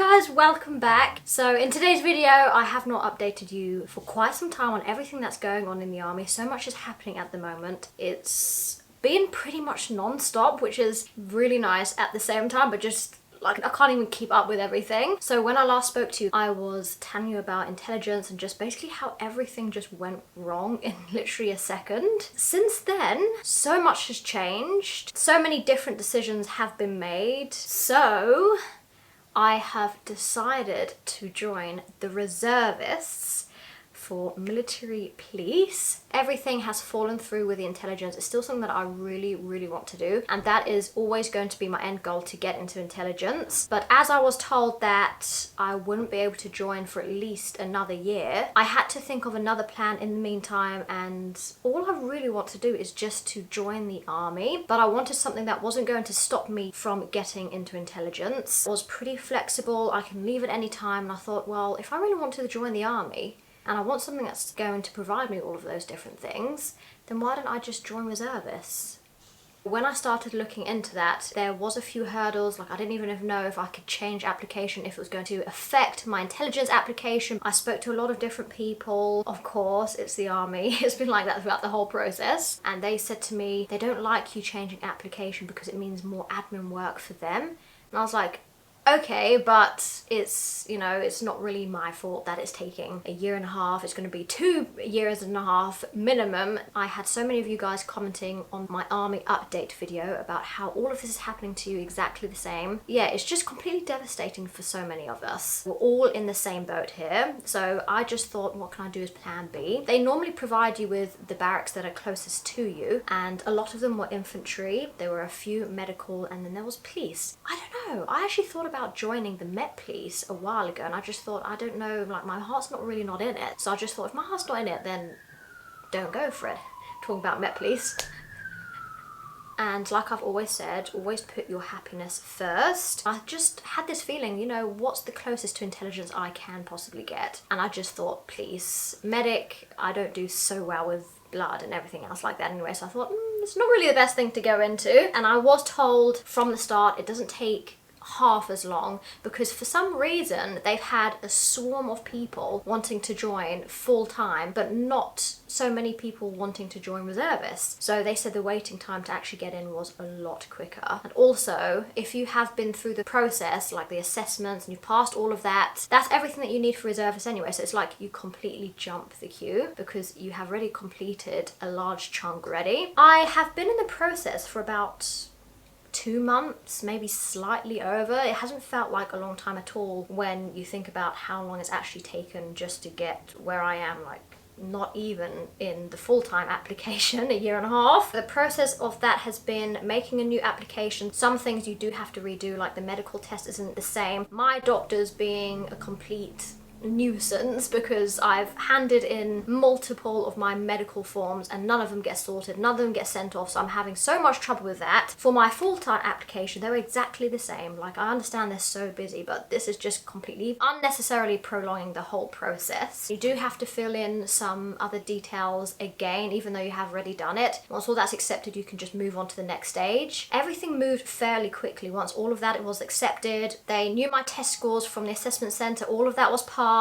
guys, welcome back. So in today's video, I have not updated you for quite some time on everything that's going on in the army. So much is happening at the moment. It's been pretty much non-stop, which is really nice at the same time, but just like I can't even keep up with everything. So when I last spoke to you, I was telling you about intelligence and just basically how everything just went wrong in literally a second. Since then, so much has changed. So many different decisions have been made. So I have decided to join the reservists for military police. Everything has fallen through with the intelligence. It's still something that I really want to do, and that is always going to be my end goal, to get into intelligence. But as I was told that I wouldn't be able to join for at least another year, I had to think of another plan in the meantime, and all I really want to do is just to join the army. But I wanted something that wasn't going to stop me from getting into intelligence. It was pretty flexible, I can leave at any time, and I thought, well, if I really wanted to join the army, and I want something that's going to provide me all of those different things, then why don't I just join reservists? When I started looking into that, there was a few hurdles. Like, I didn't even know if I could change application, if it was going to affect my intelligence application. I spoke to a lot of different people. Of course, it's the army. It's been like that throughout the whole process. And they said to me, they don't like you changing application because it means more admin work for them. And I was like, okay, but it's, you know, it's not really my fault that it's taking a year and a half. It's going to be 2 years and a half minimum. I had so many of you guys commenting on my army update video about how all of this is happening to you exactly the same. Yeah, it's just completely devastating for so many of us. We're all in the same boat here. So I just thought, what can I do as plan B? They normally provide you with the barracks that are closest to you, and a lot of them were infantry. There were a few medical, and then there was police. I don't know. I actually thought about joining the Met Police a while ago, and I just thought, I don't know, like my heart's not in it. So I just thought, if my heart's not in it, then don't go for it. Talking about Met Police. And like I've always said, always put your happiness first. I just had this feeling, you know, what's the closest to intelligence I can possibly get? And I just thought, please, medic, I don't do so well with blood and everything else like that anyway. So I thought, it's not really the best thing to go into. And I was told from the start, it doesn't take half as long, because for some reason they've had a swarm of people wanting to join full time, but not so many people wanting to join reservists. So they said the waiting time to actually get in was a lot quicker. And also, if you have been through the process, like the assessments, and you've passed all of that, that's everything that you need for reservists anyway. So it's like you completely jump the queue because you have already completed a large chunk already. I have been in the process for about 2 months, maybe slightly over. It hasn't felt like a long time at all when you think about how long it's actually taken just to get where I am, like not even in the full-time application, a year and a half. The process of that has been making a new application. Some things you do have to redo, like the medical test isn't the same. My doctor's being a complete nuisance because I've handed in multiple of my medical forms and none of them get sorted, none of them get sent off, so I'm having so much trouble with that. For my full-time application, they're exactly the same. Like, I understand they're so busy, but this is just completely unnecessarily prolonging the whole process. You do have to fill in some other details again, even though you have already done it. Once all that's accepted, you can just move on to the next stage. Everything moved fairly quickly. Once all of that was accepted, they knew my test scores from the assessment center, all of that was passed.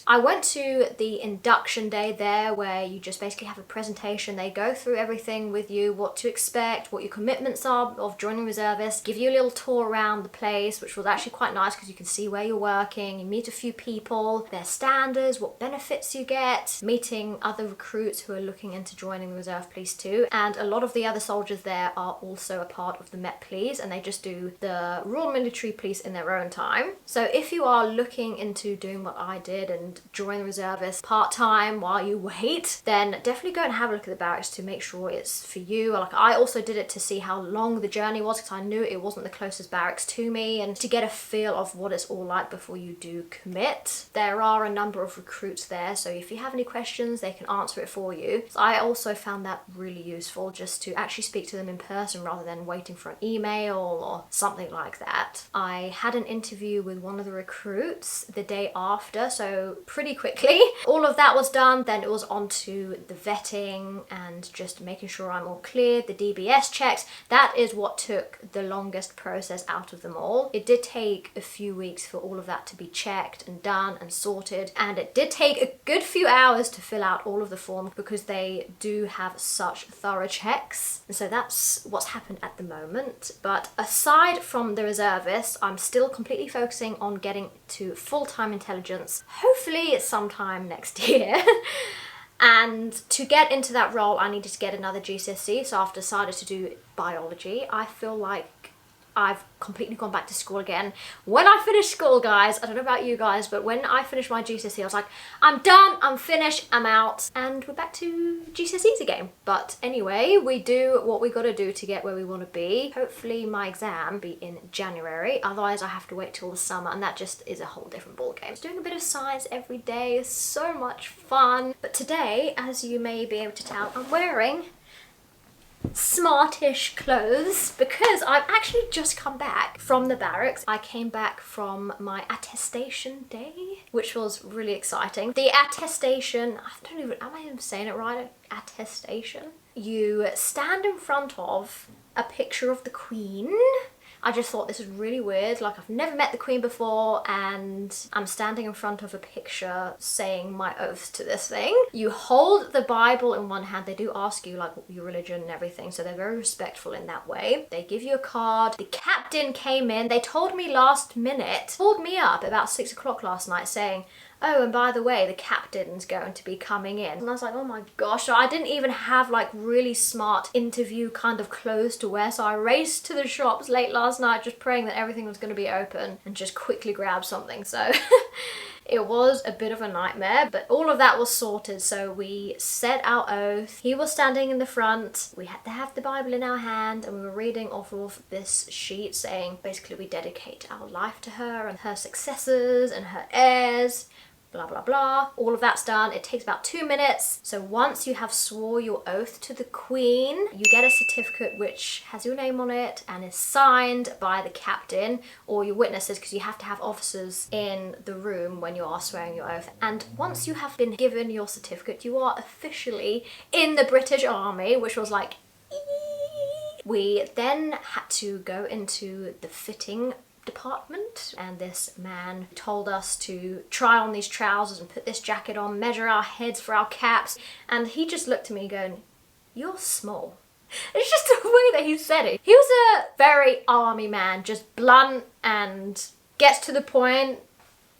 I went to the induction day there, where you just basically have a presentation. They go through everything with you, what to expect, what your commitments are of joining reservists, give you a little tour around the place, which was actually quite nice because you can see where you're working, you meet a few people, their standards, what benefits you get, meeting other recruits who are looking into joining the reserve police too. And a lot of the other soldiers there are also a part of the Met Police, and they just do the Royal Military Police in their own time. So if you are looking into doing what I did and join the reservists part-time while you wait, then definitely go and have a look at the barracks to make sure it's for you. Like, I also did it to see how long the journey was because I knew it wasn't the closest barracks to me, and to get a feel of what it's all like before you do commit. There are a number of recruits there, so if you have any questions, they can answer it for you. So I also found that really useful, just to actually speak to them in person rather than waiting for an email or something like that. I had an interview with one of the recruits the day after, year, so pretty quickly. All of that was done, then it was on to the vetting and just making sure I'm all clear, the DBS checks. That is what took the longest process out of them all. It did take a few weeks for all of that to be checked and done and sorted, and it did take a good few hours to fill out all of the forms because they do have such thorough checks. And so that's what's happened at the moment. But aside from the reservist, I'm still completely focusing on getting to full-time intelligence, hopefully sometime next year. And to get into that role, I needed to get another GCSE, so I've decided to do biology. I feel like I've completely gone back to school again. When I finished school, guys, I don't know about you guys, but when I finished my GCSE, I was like, I'm done, I'm finished, I'm out. And we're back to GCSEs again. But anyway, we do what we gotta do to get where we wanna be. Hopefully my exam be in January. Otherwise I have to wait till the summer, and that just is a whole different ballgame. Doing a bit of science every day is so much fun. But today, as you may be able to tell, I'm wearing smartish clothes because I've actually just come back from the barracks. I came back from my attestation day, which was really exciting. The attestation, am I even saying it right? Attestation? You stand in front of a picture of the Queen. I just thought this was really weird, like I've never met the Queen before and I'm standing in front of a picture saying my oaths to this thing. You hold the Bible in one hand. They do ask you like your religion and everything, so they're very respectful in that way. They give you a card. The captain came in. They told me last minute, called me up about 6 o'clock last night saying, oh, and by the way, the captain's going to be coming in. And I was like, oh my gosh. So I didn't even have like really smart interview kind of clothes to wear. So I raced to the shops late last night just praying that everything was going to be open and just quickly grabbed something. So it was a bit of a nightmare, but all of that was sorted. So we said our oath. He was standing in the front. We had to have the Bible in our hand and we were reading off of this sheet saying basically we dedicate our life to her and her successors and her heirs. Blah blah blah. All of that's done. It takes about 2 minutes. So once you have swore your oath to the Queen, you get a certificate which has your name on it and is signed by the captain or your witnesses, because you have to have officers in the room when you are swearing your oath. And once you have been given your certificate, you are officially in the British Army, which was like we then had to go into the fitting department, and this man told us to try on these trousers and put this jacket on, measure our heads for our caps, and he just looked at me going, you're small. It's just the way that he said it. He was a very army man, just blunt and gets to the point.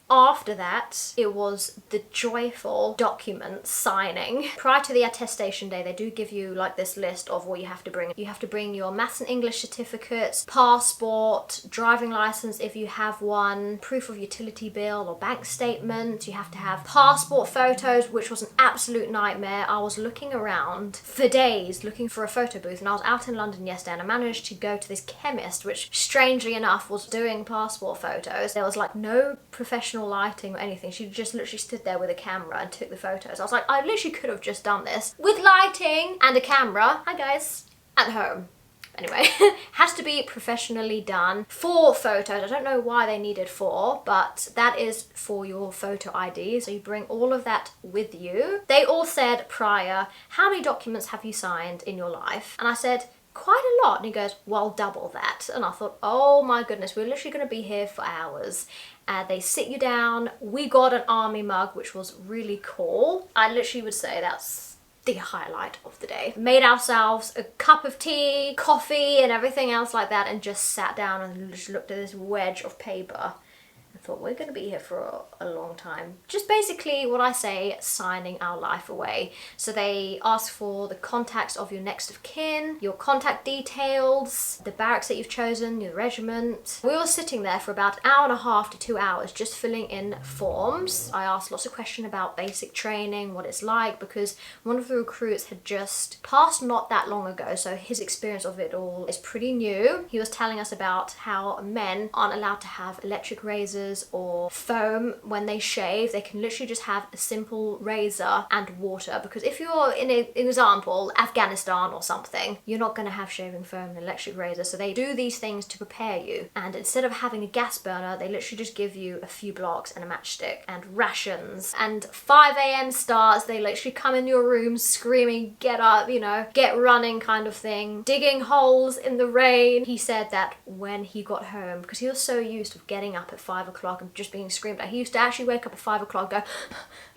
After that, it was the joyful document signing. Prior to the attestation day, they do give you like this list of what you have to bring. You have to bring your maths and English certificates, passport, driving license if you have one, proof of utility bill or bank statement. You have to have passport photos, which was an absolute nightmare. I was looking around for days looking for a photo booth, and I was out in London yesterday and I managed to go to this chemist, which strangely enough was doing passport photos. There was like no professional lighting or anything. She just literally stood there with a camera and took the photos. I was like, I literally could have just done this with lighting and a camera. Hi guys, at home. Anyway, has to be professionally done. 4 photos. I don't know why they needed 4, but that is for your photo ID. So you bring all of that with you. They all said prior, how many documents have you signed in your life? And I said, quite a lot. And he goes, well, double that. And I thought, oh my goodness, we're literally going to be here for hours. They sit you down. We got an army mug, which was really cool. I literally would say that's the highlight of the day. Made ourselves a cup of tea, coffee, and everything else like that, and just sat down and just looked at this wedge of paper. I thought, we're going to be here for a long time. Just basically what I say, signing our life away. So they ask for the contacts of your next of kin, your contact details, the barracks that you've chosen, your regiment. We were sitting there for about an hour and a half to 2 hours just filling in forms. I asked lots of questions about basic training, what it's like, because one of the recruits had just passed not that long ago, so his experience of it all is pretty new. He was telling us about how men aren't allowed to have electric razors, razors or foam when they shave. They can literally just have a simple razor and water, because if you're in an example, Afghanistan or something, you're not going to have shaving foam and electric razor. So they do these things to prepare you, and instead of having a gas burner, they literally just give you a few blocks and a matchstick and rations and 5 a.m. starts. They literally come in your room screaming, get up, you know, get running kind of thing, digging holes in the rain. He said that when he got home, because he was so used to getting up at 5 o'clock and just being screamed at, he used to actually wake up at 5 o'clock and go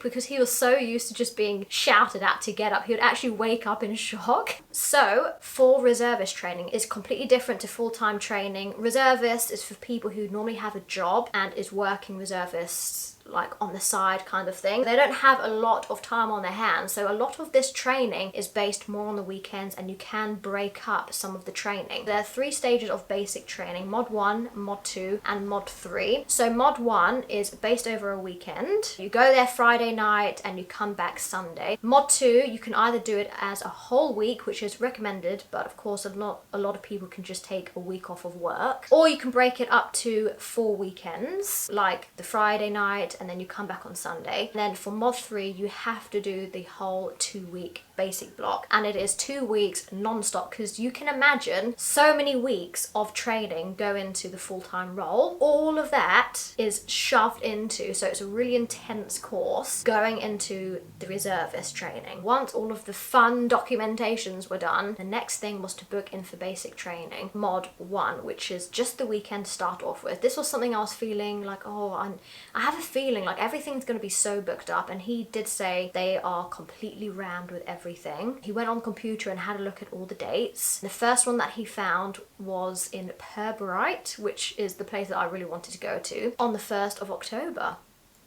because he was so used to just being shouted at to get up, he would actually wake up in shock. So for reservist training is completely different to full-time training. Reservist is for people who normally have a job and is working reservists like on the side kind of thing. They don't have a lot of time on their hands, so a lot of this training is based more on the weekends, and you can break up some of the training. There are 3 stages of basic training: mod 1, mod 2 and mod 3. So mod 1 is based over a weekend. You go there Friday night and you come back Sunday. Mod 2, you can either do it as a whole week, which is recommended, but of course a lot of people can just take a week off of work, or you can break it up to 4 weekends, like the Friday night and then you come back on Sunday. And then for mod 3, you have to do the whole 2-week basic block, and it is 2 weeks non-stop, because you can imagine so many weeks of training go into the full-time role. All of that is shoved into, so it's a really intense course going into the reservist training. Once all of the fun documentations were done, the next thing was to book in for basic training, mod 1, which is just the weekend to start off with. This was something I was feeling like, I have a feeling like everything's going to be so booked up, and he did say they are completely rammed with everything. He went on the computer and had a look at all the dates. The first one that he found was in Purbright, which is the place that I really wanted to go to, on the 1st of October.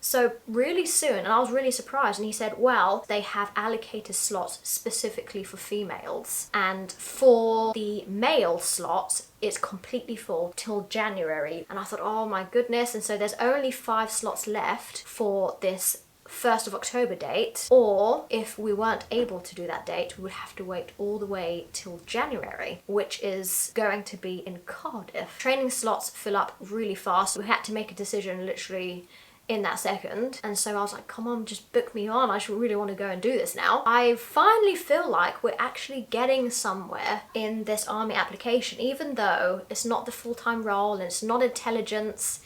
So really soon, and I was really surprised. And he said, well, they have allocated slots specifically for females, and for the male slots it's completely full till January. And I thought, oh my goodness. And so there's only 5 slots left for this 1st of October date, or if we weren't able to do that date, we would have to wait all the way till January, which is going to be in Cardiff. Training slots fill up really fast. We had to make a decision literally in that second, and so I was like, come on, just book me on. I should really want to go and do this now. I finally feel like we're actually getting somewhere in this army application, even though it's not the full-time role and it's not intelligence.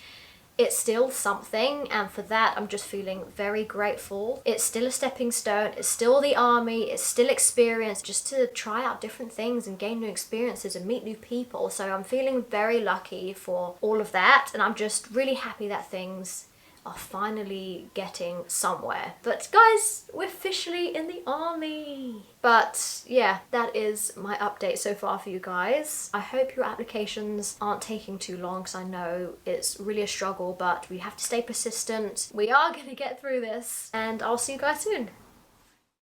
It's still something, and for that I'm just feeling very grateful. It's still a stepping stone, it's still the army, it's still experience, just to try out different things and gain new experiences and meet new people. So I'm feeling very lucky for all of that, and I'm just really happy that things are finally getting somewhere. But guys, we're officially in the army. But yeah, that is my update so far for you guys. I hope your applications aren't taking too long, because I know it's really a struggle, but we have to stay persistent. We are gonna get through this, and I'll see you guys soon.